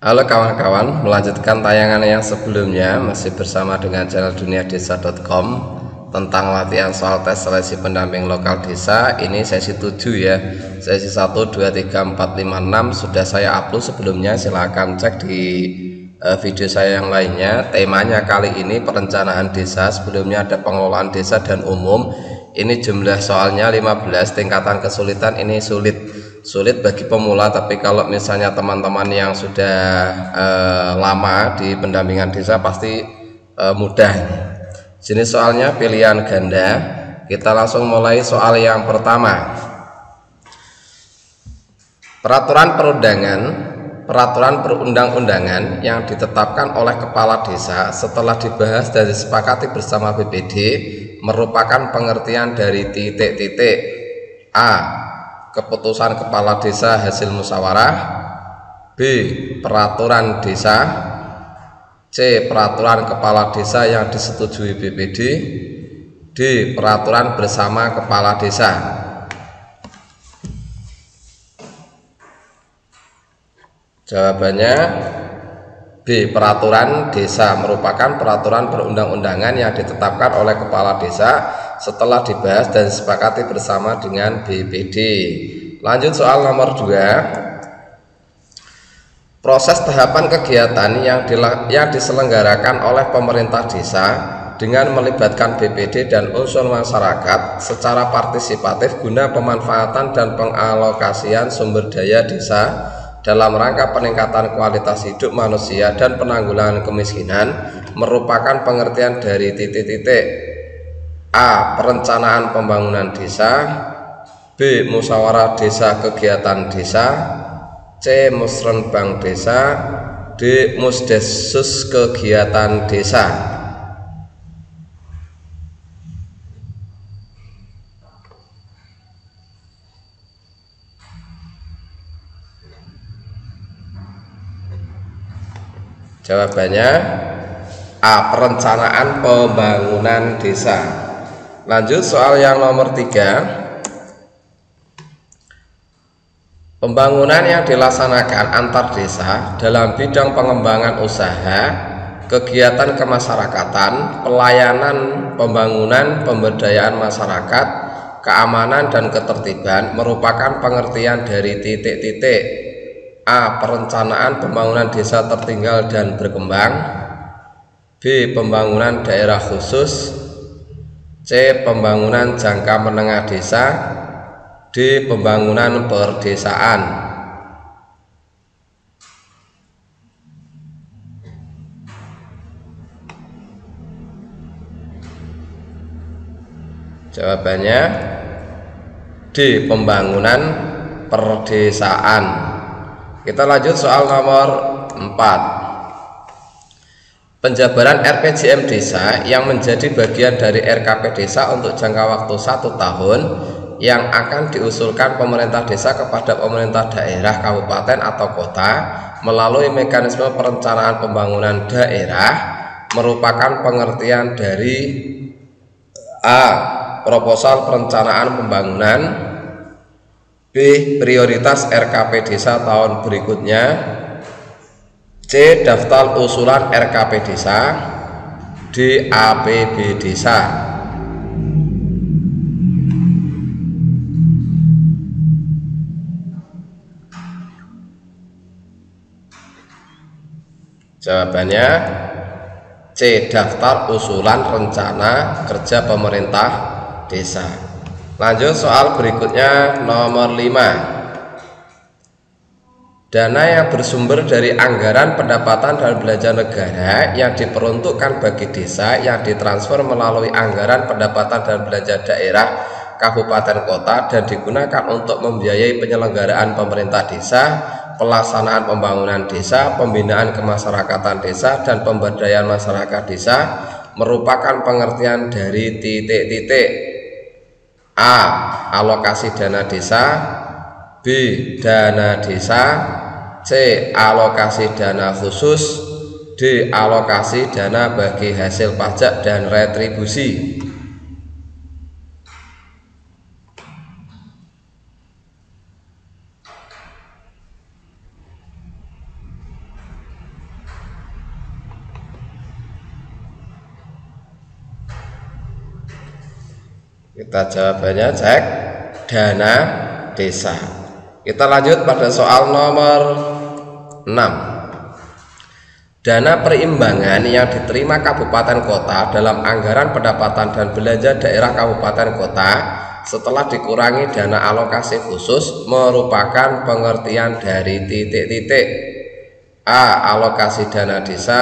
Halo kawan-kawan, melanjutkan tayangan yang sebelumnya masih bersama dengan channel duniadesa.com tentang latihan soal tes seleksi pendamping lokal desa. Ini sesi 7 ya. Sesi 1, 2, 3, 4, 5, 6 sudah saya upload sebelumnya, silahkan cek di video saya yang lainnya. Temanya kali ini perencanaan desa, sebelumnya ada pengelolaan desa dan umum. Ini jumlah soalnya 15, tingkatan kesulitan ini sulit bagi pemula, tapi kalau misalnya teman-teman yang sudah lama di pendampingan desa pasti mudah. Jenis soalnya pilihan ganda. Kita langsung mulai soal yang pertama. Peraturan perundang-undangan yang ditetapkan oleh kepala desa setelah dibahas dan disepakati bersama BPD merupakan pengertian dari titik-titik. A. Keputusan kepala desa hasil musyawarah. B. Peraturan desa. C. Peraturan kepala desa yang disetujui BPD. D. Peraturan bersama kepala desa. Jawabannya B. Peraturan desa, merupakan peraturan perundang-undangan yang ditetapkan oleh kepala desa setelah dibahas dan disepakati bersama dengan BPD. Lanjut soal nomor 2. Proses tahapan kegiatan yang diselenggarakan oleh pemerintah desa dengan melibatkan BPD dan unsur masyarakat secara partisipatif guna pemanfaatan dan pengalokasian sumber daya desa dalam rangka peningkatan kualitas hidup manusia dan penanggulangan kemiskinan merupakan pengertian dari titik-titik. A. Perencanaan pembangunan desa. B. Musyawarah desa kegiatan desa. C. Musrenbang desa. D. Musdesus kegiatan desa. Jawabannya A. Perencanaan pembangunan desa. Lanjut soal yang nomor 3. Pembangunan yang dilaksanakan antar desa dalam bidang pengembangan usaha, kegiatan kemasyarakatan, pelayanan, pembangunan, pemberdayaan masyarakat, keamanan dan ketertiban merupakan pengertian dari titik-titik. A. Perencanaan pembangunan desa tertinggal dan berkembang. B. Pembangunan daerah khusus. C. Pembangunan jangka menengah desa. D. Pembangunan perdesaan. Jawabannya D. Pembangunan perdesaan. Kita lanjut soal nomor 4. Penjabaran RPJM desa yang menjadi bagian dari RKP desa untuk jangka waktu 1 tahun yang akan diusulkan pemerintah desa kepada pemerintah daerah, kabupaten atau kota melalui mekanisme perencanaan pembangunan daerah merupakan pengertian dari A. Proposal perencanaan pembangunan. B. Prioritas RKP desa tahun berikutnya. C. Daftar usulan RKP desa. D. APB desa. Jawabannya C. Daftar usulan rencana kerja pemerintah desa. Lanjut soal berikutnya nomor 5. Dana yang bersumber dari anggaran pendapatan dan belanja negara yang diperuntukkan bagi desa yang ditransfer melalui anggaran pendapatan dan belanja daerah, kabupaten kota dan digunakan untuk membiayai penyelenggaraan pemerintah desa, pelaksanaan pembangunan desa, pembinaan kemasyarakatan desa dan pemberdayaan masyarakat desa merupakan pengertian dari titik-titik. A. Alokasi dana desa. B. Dana desa. C. Alokasi dana khusus. D. Alokasi dana bagi hasil pajak dan retribusi. Kita jawabannya cek dana desa. Kita lanjut pada soal nomor 6. Dana perimbangan yang diterima kabupaten kota dalam anggaran pendapatan dan belanja daerah kabupaten kota setelah dikurangi dana alokasi khusus merupakan pengertian dari titik-titik. A. Alokasi dana desa,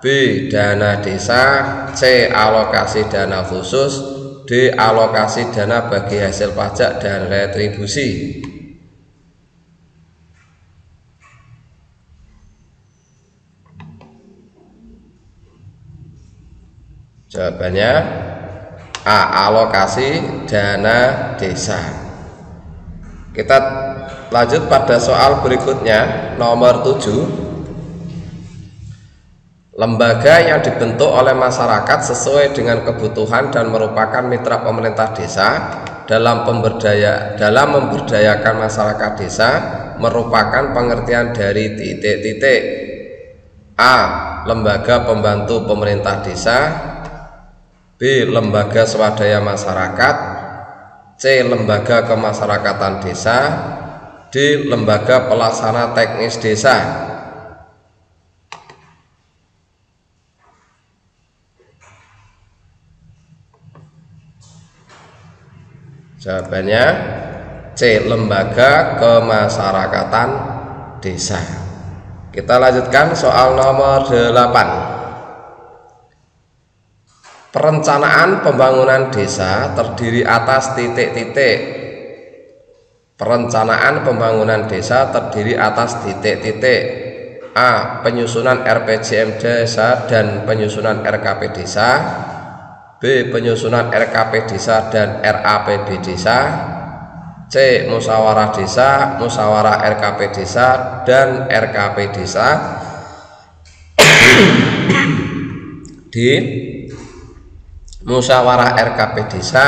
B. Dana desa, C. Alokasi dana khusus, D. Alokasi dana bagi hasil pajak dan retribusi. Jawabannya A. Alokasi dana desa. Kita lanjut pada soal berikutnya, nomor 7. Lembaga yang dibentuk oleh masyarakat sesuai dengan kebutuhan dan merupakan mitra pemerintah desa dalam memberdayakan masyarakat desa merupakan pengertian dari titik-titik. A. Lembaga pembantu pemerintah desa, B. Lembaga swadaya masyarakat, C. Lembaga kemasyarakatan desa, D. Lembaga pelaksana teknis desa. Jawabannya C. Lembaga kemasyarakatan desa. Kita lanjutkan soal nomor 8. Perencanaan pembangunan desa terdiri atas titik-titik. Perencanaan pembangunan desa terdiri atas titik-titik. A. Penyusunan RPJM desa dan penyusunan RKP desa, B. Penyusunan RKP desa dan RAPD desa, C. Musyawarah desa, musyawarah RKP desa dan RKP desa, D. Musyawarah RKP desa,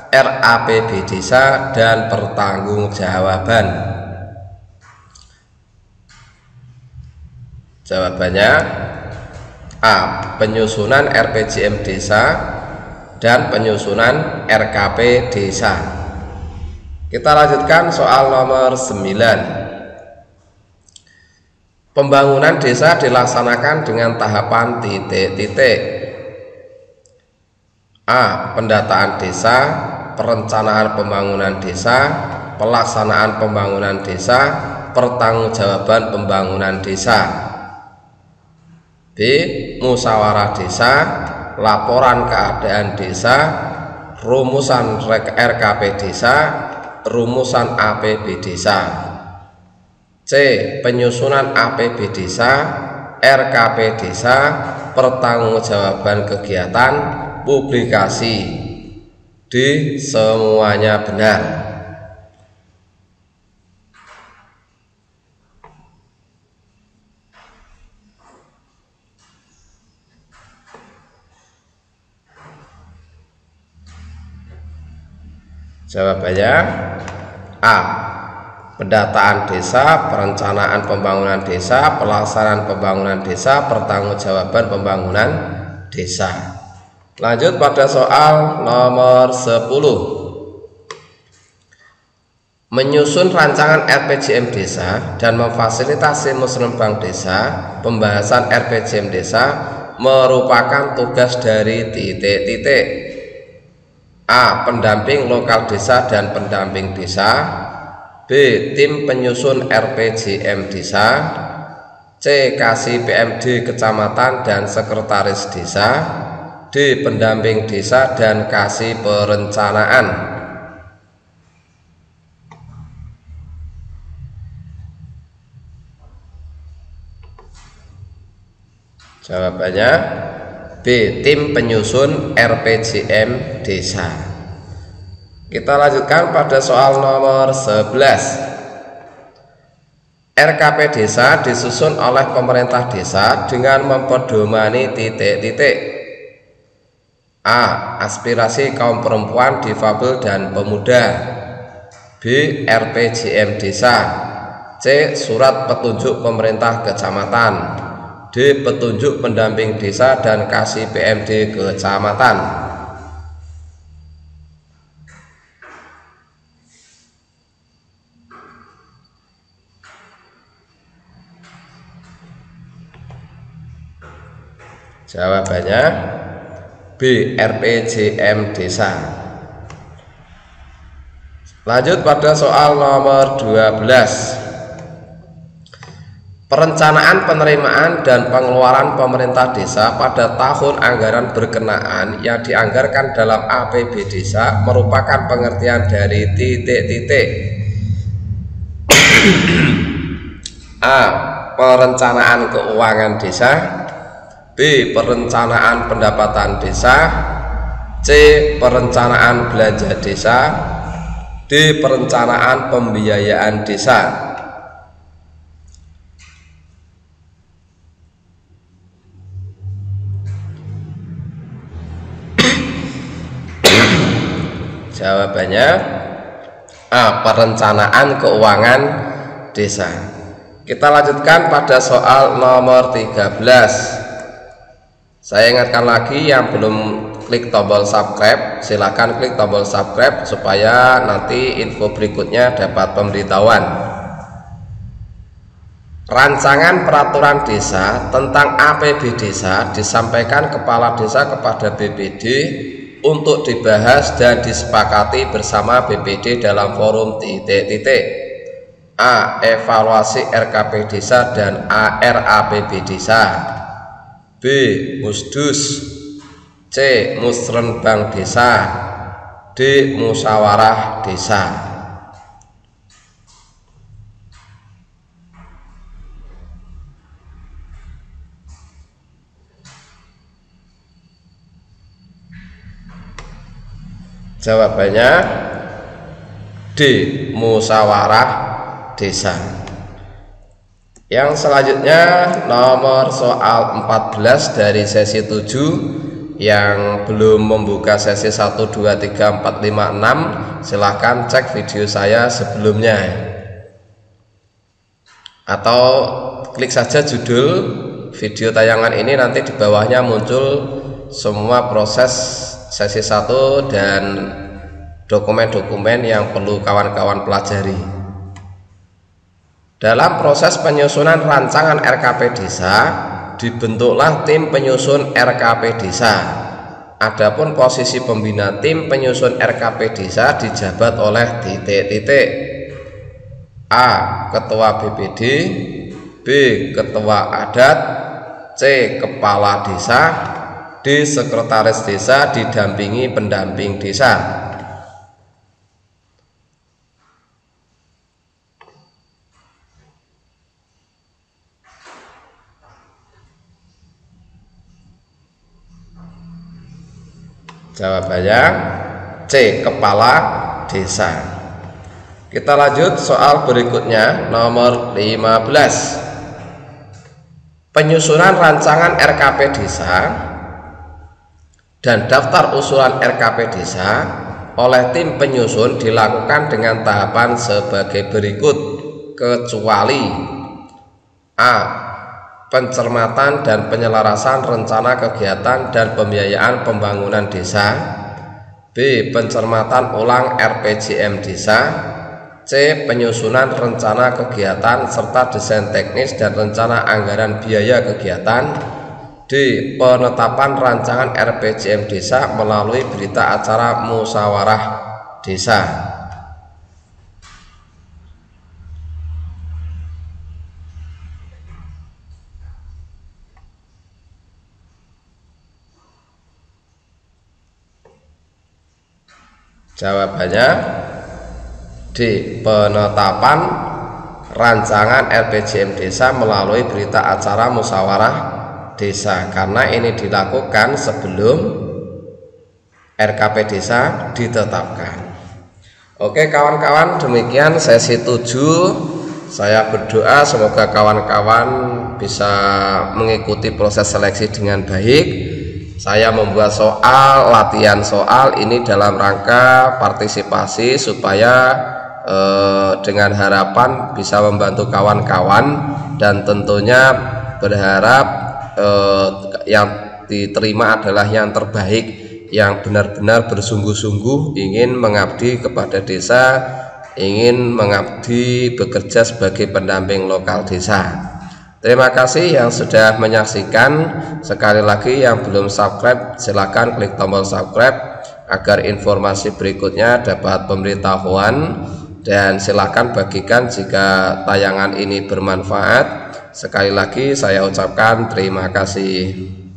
RAPB desa dan pertanggungjawaban. Jawabannya A. Penyusunan RPJM desa dan penyusunan RKP desa. Kita lanjutkan soal nomor 9. Pembangunan desa dilaksanakan dengan tahapan titik-titik. A. Pendataan desa, perencanaan pembangunan desa, pelaksanaan pembangunan desa, pertanggungjawaban pembangunan desa. B. Musyawarah desa, laporan keadaan desa, rumusan RKP desa, rumusan APB desa. C. Penyusunan APB desa, RKP desa, pertanggungjawaban kegiatan, publikasi. D. Semuanya benar. Jawabannya A. Pendataan desa, perencanaan pembangunan desa, pelaksanaan pembangunan desa, pertanggungjawaban pembangunan desa. Lanjut pada soal nomor 10. Menyusun rancangan RPJM desa dan memfasilitasi musrenbang desa. Pembahasan RPJM desa merupakan tugas dari titik-titik. A. Pendamping lokal desa dan pendamping desa, B. Tim penyusun RPJM desa, C. Kasih PMD kecamatan dan sekretaris desa, D. Pendamping desa dan kasih perencanaan. Jawabannya B. Tim penyusun RPJM desa. Kita lanjutkan pada soal nomor 11. RKP desa disusun oleh pemerintah desa dengan mempedomani titik-titik. A. Aspirasi kaum perempuan, difabel dan pemuda, B. RPJM desa, C. Surat petunjuk pemerintah kecamatan, D. Petunjuk pendamping desa dan kasih PMD kecamatan. Jawabannya B. RPJM desa. Lanjut pada soal nomor 12. Perencanaan penerimaan dan pengeluaran pemerintah desa pada tahun anggaran berkenaan yang dianggarkan dalam APB desa merupakan pengertian dari titik-titik. A. Perencanaan keuangan desa. B. Perencanaan pendapatan desa. C. Perencanaan belanja desa. D. Perencanaan pembiayaan desa. Jawabannya A. Perencanaan keuangan desa. Kita lanjutkan pada soal nomor 13. Saya ingatkan lagi yang belum klik tombol subscribe, silahkan klik tombol subscribe supaya nanti info berikutnya dapat pemberitahuan. Rancangan peraturan desa tentang APB desa disampaikan kepala desa kepada BPD untuk dibahas dan disepakati bersama BPD dalam forum titik-titik. A. Evaluasi RKP desa dan ARAPB desa. B. Musdus. C. Musrenbang desa. D. Musyawarah desa. Jawabannya D. Musyawarah desa. Yang selanjutnya nomor soal 14 dari sesi 7. Yang belum membuka sesi 1, 2, 3, 4, 5, 6, silahkan cek video saya sebelumnya atau klik saja judul video tayangan ini, nanti di bawahnya muncul semua proses sesi 1 dan dokumen-dokumen yang perlu kawan-kawan pelajari. Dalam proses penyusunan rancangan RKP desa, dibentuklah tim penyusun RKP desa. Adapun posisi pembina tim penyusun RKP desa dijabat oleh titik-titik. A. Ketua BPD. B. Ketua adat. C. Kepala desa. D. Sekretaris desa didampingi pendamping desa. Jawabannya C. Kepala desa. Kita lanjut soal berikutnya nomor 15. Penyusunan rancangan RKP desa dan daftar usulan RKP desa oleh tim penyusun dilakukan dengan tahapan sebagai berikut, kecuali A. Pencermatan dan penyelarasan rencana kegiatan dan pembiayaan pembangunan desa. B. Pencermatan ulang RPJM desa. C. Penyusunan rencana kegiatan serta desain teknis dan rencana anggaran biaya kegiatan. D. Penetapan rancangan RPJM desa melalui berita acara musyawarah desa. Jawabannya D. Penetapan rancangan RPJM desa melalui berita acara musyawarah desa, karena ini dilakukan sebelum RKP desa ditetapkan. Oke kawan-kawan, demikian sesi 7. Saya berdoa semoga kawan-kawan bisa mengikuti proses seleksi dengan baik. Saya membuat soal, latihan soal ini dalam rangka partisipasi supaya dengan harapan bisa membantu kawan-kawan, dan tentunya berharap yang diterima adalah yang terbaik, yang benar-benar bersungguh-sungguh ingin mengabdi kepada desa, ingin mengabdi bekerja sebagai pendamping lokal desa. Terima kasih yang sudah menyaksikan. Sekali lagi yang belum subscribe silahkan klik tombol subscribe agar informasi berikutnya dapat pemberitahuan, dan silahkan bagikan jika tayangan ini bermanfaat. Sekali lagi saya ucapkan terima kasih.